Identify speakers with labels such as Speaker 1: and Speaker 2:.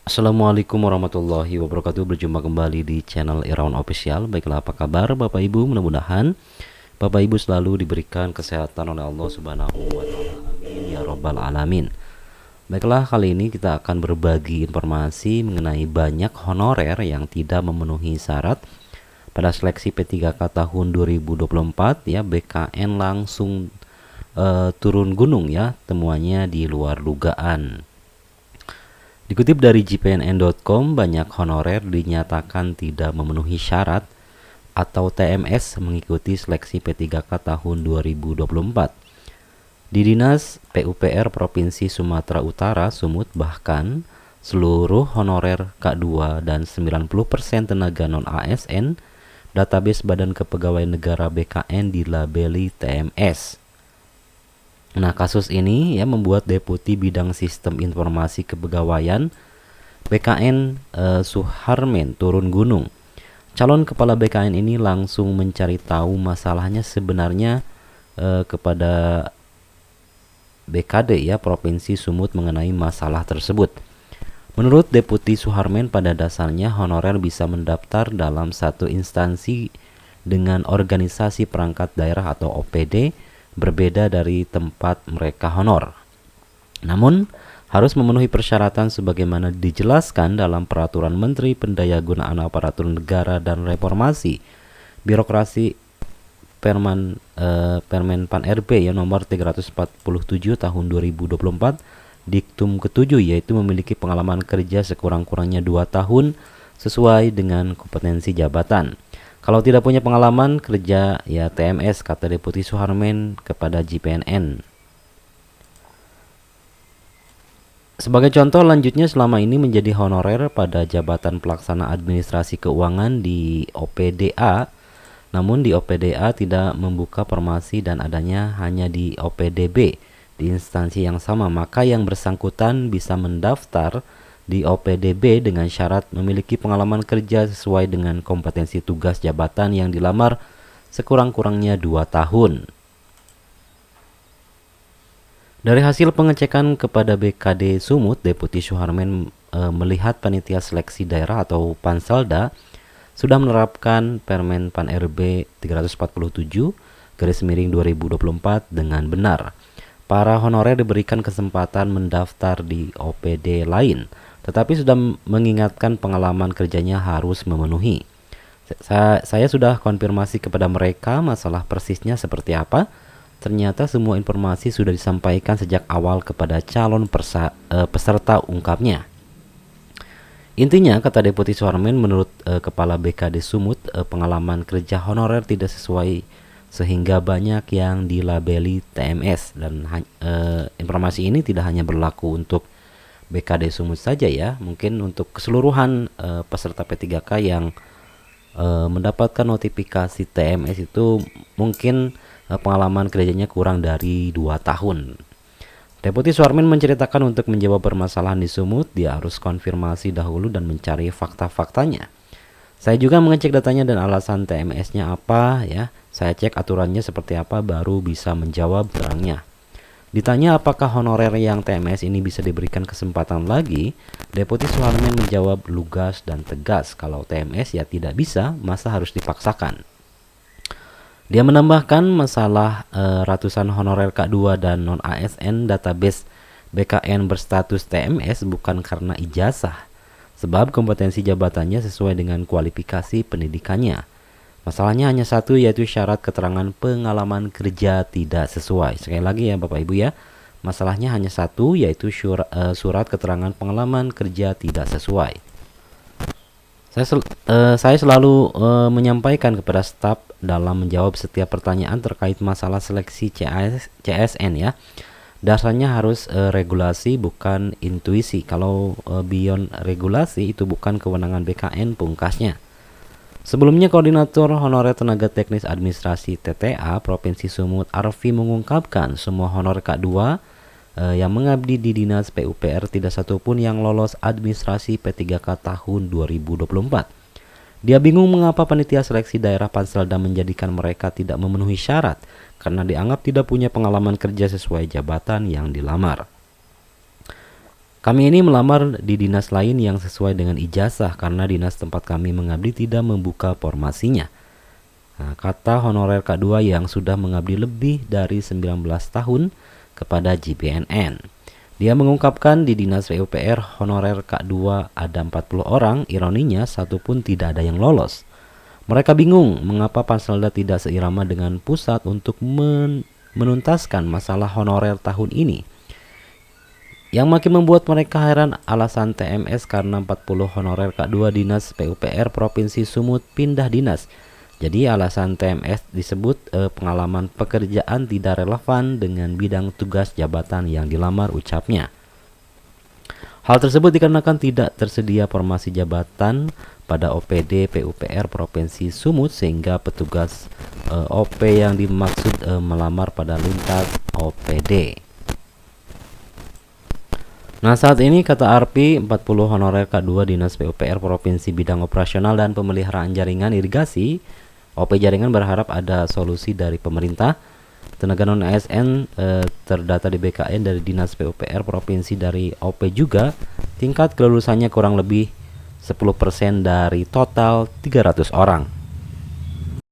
Speaker 1: Assalamualaikum warahmatullahi wabarakatuh. Berjumpa kembali di channel Irawan Official. Baiklah, apa kabar Bapak Ibu? Mudah-mudahan Bapak Ibu selalu diberikan kesehatan oleh Allah Subhanahu wa taala. Amin ya rabbal alamin. Baiklah, kali ini kita akan berbagi informasi mengenai banyak honorer yang tidak memenuhi syarat pada seleksi P3K tahun 2024 ya. BKN langsung turun gunung ya, temuannya di luar dugaan. Dikutip dari jpnn.com, banyak honorer dinyatakan tidak memenuhi syarat atau TMS mengikuti seleksi P3K tahun 2024. Di Dinas PUPR Provinsi Sumatera Utara Sumut, bahkan seluruh honorer K2 dan 90% tenaga non-ASN database Badan Kepegawaian Negara BKN dilabeli TMS. Nah, kasus ini ya membuat Deputi Bidang Sistem Informasi Kepegawaian BKN Suharmen turun gunung. Calon kepala BKN ini langsung mencari tahu masalahnya sebenarnya kepada BKD ya Provinsi Sumut mengenai masalah tersebut. Menurut Deputi Suharmen, pada dasarnya honorer bisa mendaftar dalam satu instansi dengan organisasi perangkat daerah atau OPD berbeda dari tempat mereka honor. Namun, harus memenuhi persyaratan sebagaimana dijelaskan dalam Peraturan Menteri Pendayagunaan Aparatur Negara dan Reformasi Birokrasi Permenpan RB ya nomor 347 tahun 2024 diktum ke-7, yaitu memiliki pengalaman kerja sekurang-kurangnya 2 tahun sesuai dengan kompetensi jabatan. Kalau tidak punya pengalaman kerja ya TMS, kata Deputi Suharmen kepada JPNN. Sebagai contoh lanjutnya, selama ini menjadi honorer pada jabatan pelaksana administrasi keuangan di OPDA, namun di OPDA tidak membuka formasi dan adanya hanya di OPDB di instansi yang sama, maka yang bersangkutan bisa mendaftar di OPDB dengan syarat memiliki pengalaman kerja sesuai dengan kompetensi tugas jabatan yang dilamar sekurang-kurangnya 2 tahun. Dari hasil pengecekan kepada BKD Sumut, Deputi Suharmen melihat panitia seleksi daerah atau Panselda sudah menerapkan Permen Pan RB 347/2024 dengan benar. Para honorer diberikan kesempatan mendaftar di OPD lain, tetapi sudah mengingatkan pengalaman kerjanya harus memenuhi. Saya sudah konfirmasi kepada mereka masalah persisnya seperti apa. Ternyata semua informasi sudah disampaikan sejak awal kepada calon peserta, ungkapnya. Intinya, kata Deputi Suharmen, menurut Kepala BKD Sumut, pengalaman kerja honorer tidak sesuai sehingga banyak yang dilabeli TMS, dan informasi ini tidak hanya berlaku untuk BKD Sumut saja ya, mungkin untuk keseluruhan peserta P3K yang mendapatkan notifikasi TMS itu mungkin pengalaman kerjanya kurang dari 2 tahun. Deputi Suharmen menceritakan untuk menjawab permasalahan di Sumut, dia harus konfirmasi dahulu dan mencari fakta-faktanya. Saya juga mengecek datanya dan alasan TMS-nya apa ya. Saya cek aturannya seperti apa baru bisa menjawab, terangnya. Ditanya apakah honorer yang TMS ini bisa diberikan kesempatan lagi, Deputi Suharmen menjawab lugas dan tegas, kalau TMS ya tidak bisa, masa harus dipaksakan. Dia menambahkan masalah ratusan honorer K2 dan non-ASN database BKN berstatus TMS bukan karena ijazah, sebab kompetensi jabatannya sesuai dengan kualifikasi pendidikannya. Masalahnya hanya satu, yaitu syarat keterangan pengalaman kerja tidak sesuai. Sekali lagi ya Bapak Ibu ya, masalahnya hanya satu, yaitu surat keterangan pengalaman kerja tidak sesuai. Saya selalu menyampaikan kepada staf dalam menjawab setiap pertanyaan terkait masalah seleksi CSN ya. Dasarnya harus regulasi bukan intuisi. Kalau beyond regulasi itu bukan kewenangan BKN, pungkasnya. Sebelumnya, Koordinator Honorer Tenaga Teknis Administrasi TTA Provinsi Sumut Arfi mengungkapkan semua honorer K2 yang mengabdi di Dinas PUPR tidak satupun yang lolos administrasi P3K tahun 2024. Dia bingung mengapa panitia seleksi daerah Panselda menjadikan mereka tidak memenuhi syarat karena dianggap tidak punya pengalaman kerja sesuai jabatan yang dilamar. Kami ini melamar di dinas lain yang sesuai dengan ijazah karena dinas tempat kami mengabdi tidak membuka formasinya. Nah, kata honorer K2 yang sudah mengabdi lebih dari 19 tahun kepada JBNN. Dia mengungkapkan di dinas PUPR honorer K2 ada 40 orang, ironinya satu pun tidak ada yang lolos. Mereka bingung mengapa Panselda tidak seirama dengan pusat untuk menuntaskan masalah honorer tahun ini. Yang makin membuat mereka heran alasan TMS karena 40 honorer K2 dinas PUPR Provinsi Sumut pindah dinas. Jadi alasan TMS disebut pengalaman pekerjaan tidak relevan dengan bidang tugas jabatan yang dilamar, ucapnya. Hal tersebut dikarenakan tidak tersedia formasi jabatan pada OPD PUPR Provinsi Sumut sehingga petugas OP yang dimaksud melamar pada lintas OPD. Nah, saat ini kata Arpi, 40 honorer K2 Dinas PUPR Provinsi Bidang Operasional dan Pemeliharaan Jaringan Irigasi OP Jaringan berharap ada solusi dari pemerintah. Tenaga non ASN terdata di BKN dari Dinas PUPR Provinsi dari OP juga tingkat kelulusannya kurang lebih 10% dari total 300 orang.